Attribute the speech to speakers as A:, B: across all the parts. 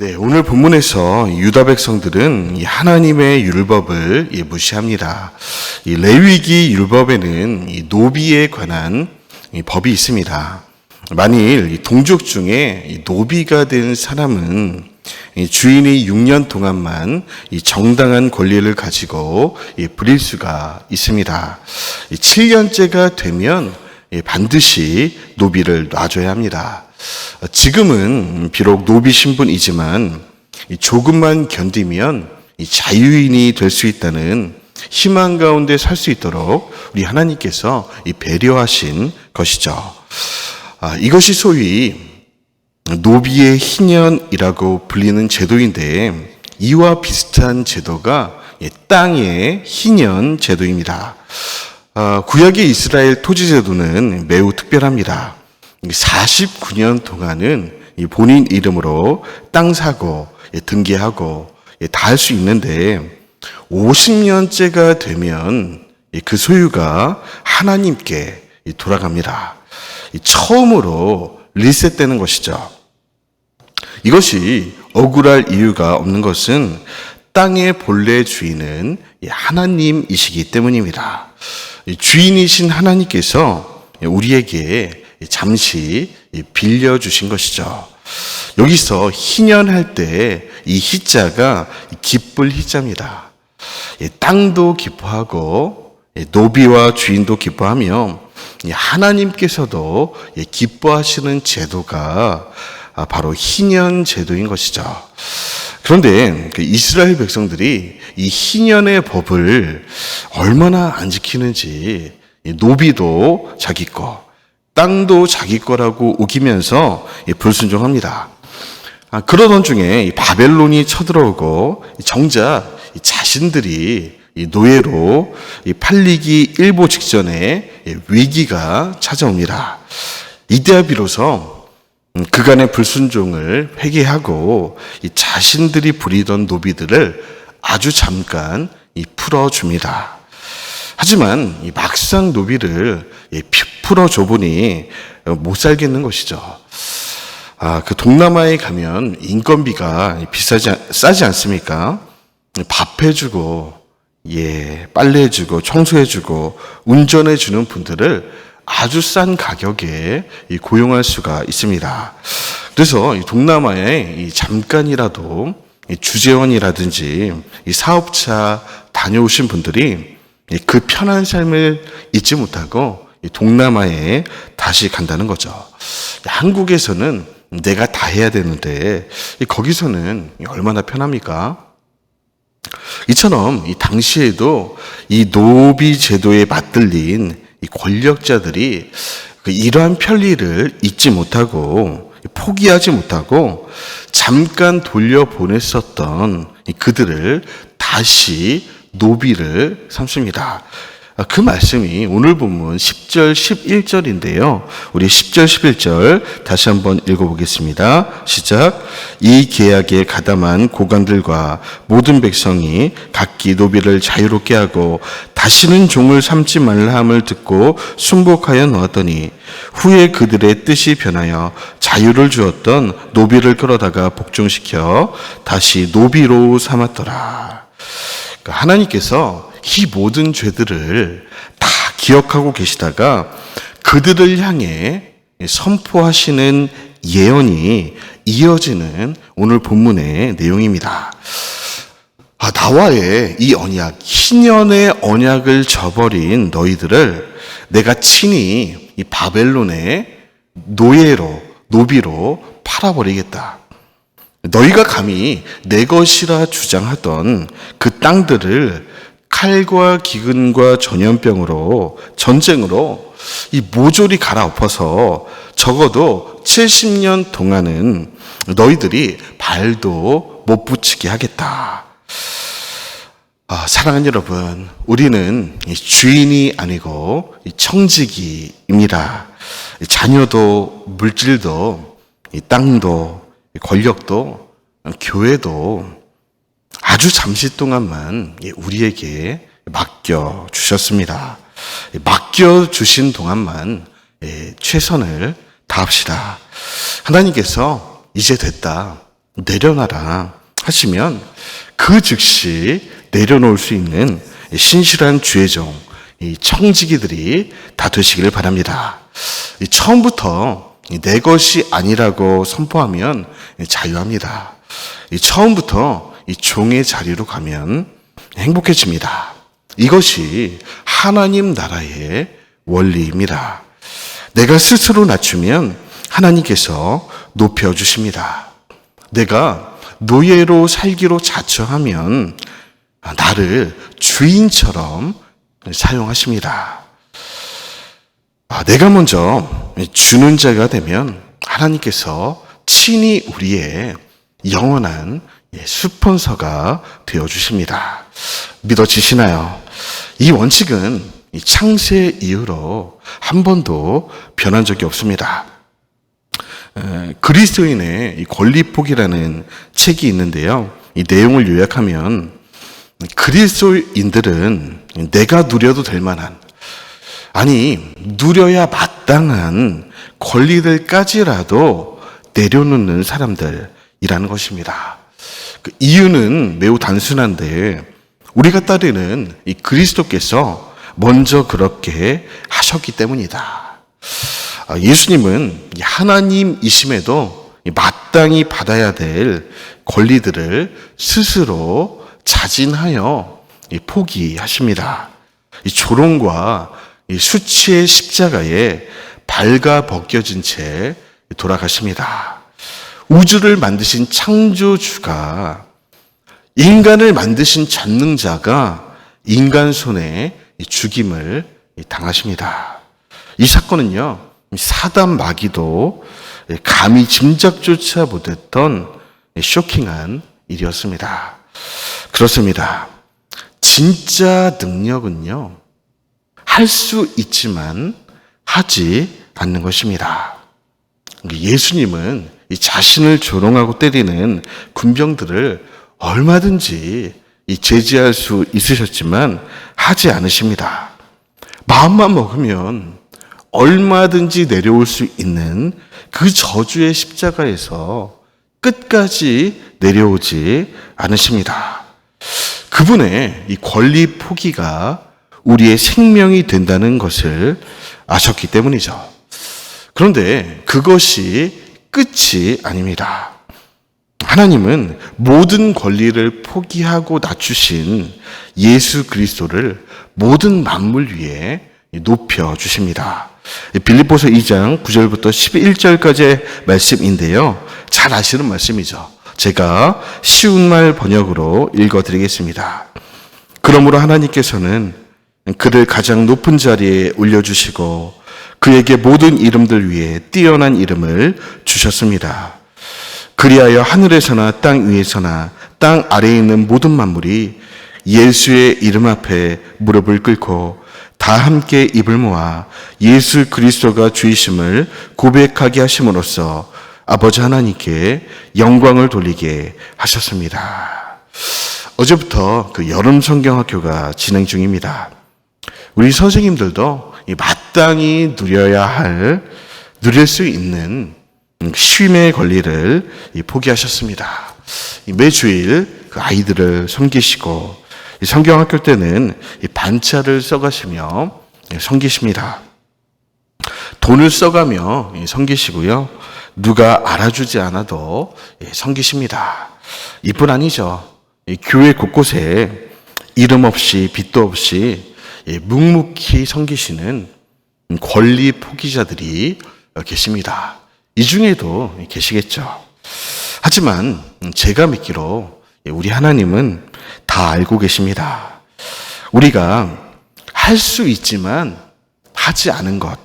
A: 네, 오늘 본문에서 유다 백성들은 이 하나님의 율법을 무시합니다. 이 레위기 율법에는 이 노비에 관한 이 법이 있습니다. 만일 이 동족 중에 이 노비가 된 사람은 이 주인이 6년 동안만 이 정당한 권리를 가지고 부릴 수가 있습니다. 7년째가 되면 반드시 노비를 놔줘야 합니다. 지금은 비록 노비 신분이지만 조금만 견디면 자유인이 될 수 있다는 희망 가운데 살 수 있도록 우리 하나님께서 배려하신 것이죠. 이것이 소위 노비의 희년이라고 불리는 제도인데 이와 비슷한 제도가 땅의 희년 제도입니다. 구약의 이스라엘 토지 제도는 매우 특별합니다. 49년 동안은 본인 이름으로 땅 사고 등기하고 다 할 수 있는데 50년째가 되면 그 소유가 하나님께 돌아갑니다. 처음으로 리셋되는 것이죠. 이것이 억울할 이유가 없는 것은 땅의 본래 주인은 하나님이시기 때문입니다. 주인이신 하나님께서 우리에게 잠시 빌려주신 것이죠. 여기서 희년할 때 이 희자가 기쁠 희자입니다. 땅도 기뻐하고 노비와 주인도 기뻐하며 하나님께서도 기뻐하시는 제도가 바로 희년 제도인 것이죠. 그런데 이스라엘 백성들이 이 희년의 법을 얼마나 안 지키는지 노비도 자기 거, 땅도 자기 거라고 우기면서 불순종합니다. 그러던 중에 바벨론이 쳐들어오고 정작 자신들이 노예로 팔리기 일보 직전에 위기가 찾아옵니다. 이때야 비로소 그간의 불순종을 회개하고 자신들이 부리던 노비들을 아주 잠깐 풀어줍니다. 하지만 막상 노비를 풀어줘 보니 못 살겠는 것이죠. 그 동남아에 가면 인건비가 싸지 않습니까? 밥 해주고, 빨래해주고, 청소해주고, 운전해주는 분들을 아주 싼 가격에 고용할 수가 있습니다. 그래서 동남아에 잠깐이라도 주재원이라든지 사업차 다녀오신 분들이 그 편한 삶을 잊지 못하고 동남아에 다시 간다는 거죠. 한국에서는 내가 다 해야 되는데 거기서는 얼마나 편합니까? 이처럼 당시에도 이 노비 제도에 맞들린 이 권력자들이 이러한 편리를 잊지 못하고 포기하지 못하고 잠깐 돌려보냈었던 그들을 다시 노비를 삼습니다. 그 말씀이 오늘 본문 10절, 11절인데요. 우리 10절, 11절 다시 한번 읽어보겠습니다. 시작. 이 계약에 가담한 고관들과 모든 백성이 각기 노비를 자유롭게 하고 다시는 종을 삼지 말라 함을 듣고 순복하여 놓았더니 후에 그들의 뜻이 변하여 자유를 주었던 노비를 끌어다가 복종시켜 다시 노비로 삼았더라. 하나님께서 이 모든 죄들을 다 기억하고 계시다가 그들을 향해 선포하시는 예언이 이어지는 오늘 본문의 내용입니다. 나와의 이 언약, 희년의 언약을 저버린 너희들을 내가 친히 이 바벨론의 노비로 팔아버리겠다. 너희가 감히 내 것이라 주장하던 그 땅들을 칼과 기근과 전쟁으로 이 모조리 갈아엎어서 적어도 70년 동안은 너희들이 발도 못 붙이게 하겠다. 사랑하는 여러분, 우리는 주인이 아니고 청지기입니다. 자녀도 물질도 땅도 권력도 교회도 아주 잠시 동안만 우리에게 맡겨주셨습니다. 맡겨주신 동안만 최선을 다합시다. 하나님께서 이제 됐다. 내려놔라 하시면 그 즉시 내려놓을 수 있는 신실한 주의 종, 이 청지기들이 다 되시기를 바랍니다. 처음부터 내 것이 아니라고 선포하면 자유합니다. 처음부터 이 종의 자리로 가면 행복해집니다. 이것이 하나님 나라의 원리입니다. 내가 스스로 낮추면 하나님께서 높여주십니다. 내가 노예로 살기로 자처하면 나를 주인처럼 사용하십니다. 내가 먼저 주는 자가 되면 하나님께서 친히 우리의 영원한 스폰서가 되어주십니다. 믿어지시나요? 이 원칙은 창세 이후로 한 번도 변한 적이 없습니다. 그리스도인의 권리포기라는 책이 있는데요. 이 내용을 요약하면 그리스도인들은 내가 누려도 될 만한, 아니 누려야 마땅한 권리들까지라도 내려놓는 사람들이라는 것입니다. 그 이유는 매우 단순한데 우리가 따르는 이 그리스도께서 먼저 그렇게 하셨기 때문이다. 예수님은 하나님이심에도 마땅히 받아야 될 권리들을 스스로 자진하여 포기하십니다. 이 조롱과 이 수치의 십자가에 발가 벗겨진 채 돌아가십니다. 우주를 만드신 창조주가, 인간을 만드신 전능자가 인간 손에 죽임을 당하십니다. 이 사건은요, 사단 마귀도 감히 짐작조차 못했던 쇼킹한 일이었습니다. 그렇습니다. 진짜 능력은요, 할 수 있지만 하지 않는 것입니다. 예수님은 이 자신을 조롱하고 때리는 군병들을 얼마든지 제지할 수 있으셨지만 하지 않으십니다. 마음만 먹으면 얼마든지 내려올 수 있는 그 저주의 십자가에서 끝까지 내려오지 않으십니다. 그분의 이 권리 포기가 우리의 생명이 된다는 것을 아셨기 때문이죠. 그런데 그것이 끝이 아닙니다. 하나님은 모든 권리를 포기하고 낮추신 예수 그리스도를 모든 만물 위에 높여주십니다. 빌립보서 2장 9절부터 11절까지의 말씀인데요. 잘 아시는 말씀이죠. 제가 쉬운 말 번역으로 읽어드리겠습니다. 그러므로 하나님께서는 그를 가장 높은 자리에 올려주시고 그에게 모든 이름들 위에 뛰어난 이름을 주셨습니다. 그리하여 하늘에서나 땅 위에서나 땅 아래에 있는 모든 만물이 예수의 이름 앞에 무릎을 꿇고 다 함께 입을 모아 예수 그리스도가 주이심을 고백하게 하심으로써 아버지 하나님께 영광을 돌리게 하셨습니다. 어제부터 그 여름 성경학교가 진행 중입니다. 우리 선생님들도 마땅히 누릴 수 있는 쉼의 권리를 포기하셨습니다. 매주일 그 아이들을 섬기시고 성경학교 때는 반차를 써가시며 섬기십니다. 돈을 써가며 섬기시고요. 누가 알아주지 않아도 섬기십니다. 이뿐 아니죠. 교회 곳곳에 이름 없이 빚도 없이 묵묵히 섬기시는 권리 포기자들이 계십니다. 이 중에도 계시겠죠. 하지만 제가 믿기로 우리 하나님은 다 알고 계십니다. 우리가 할 수 있지만 하지 않은 것,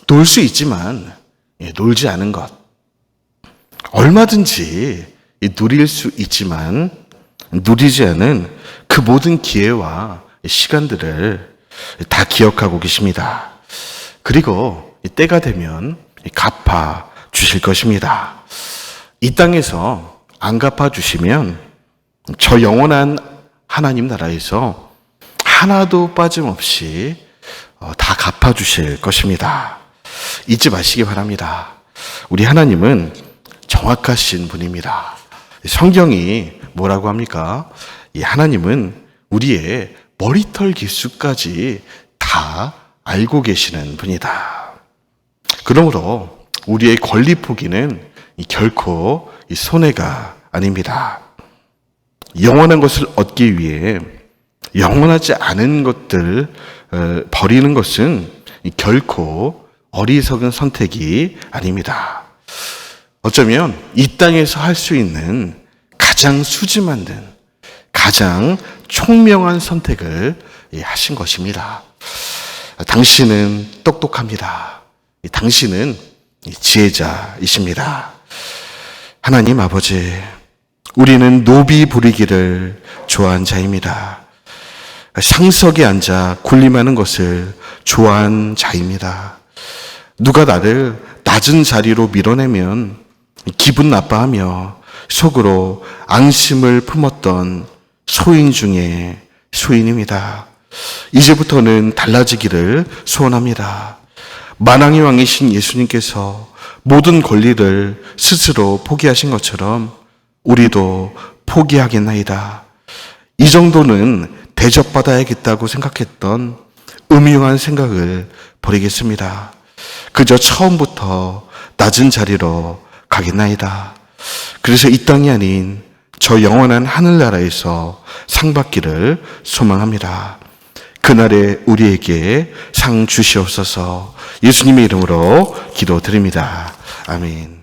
A: 놀 수 있지만 놀지 않은 것, 얼마든지 누릴 수 있지만 누리지 않은 그 모든 기회와 시간들을 다 기억하고 계십니다. 그리고 때가 되면 갚아 주실 것입니다. 이 땅에서 안 갚아 주시면 저 영원한 하나님 나라에서 하나도 빠짐없이 다 갚아 주실 것입니다. 잊지 마시기 바랍니다. 우리 하나님은 정확하신 분입니다. 성경이 뭐라고 합니까? 이 하나님은 우리의 머리털 기수까지 다 알고 계시는 분이다. 그러므로 우리의 권리 포기는 결코 손해가 아닙니다. 영원한 것을 얻기 위해 영원하지 않은 것들 버리는 것은 결코 어리석은 선택이 아닙니다. 어쩌면 이 땅에서 할 수 있는 가장 수지 만든, 가장 총명한 선택을 하신 것입니다. 당신은 똑똑합니다. 당신은 지혜자이십니다. 하나님 아버지, 우리는 노비 부리기를 좋아한 자입니다. 상석에 앉아 군림하는 것을 좋아한 자입니다. 누가 나를 낮은 자리로 밀어내면 기분 나빠하며 속으로 앙심을 품었던 소인 중에 소인입니다. 이제부터는 달라지기를 소원합니다. 만왕의 왕이신 예수님께서 모든 권리를 스스로 포기하신 것처럼 우리도 포기하겠나이다. 이 정도는 대접받아야겠다고 생각했던 음흉한 생각을 버리겠습니다. 그저 처음부터 낮은 자리로 가겠나이다. 그래서 이 땅이 아닌 저 영원한 하늘나라에서 상 받기를 소망합니다. 그날에 우리에게 상 주시옵소서. 예수님의 이름으로 기도드립니다. 아멘.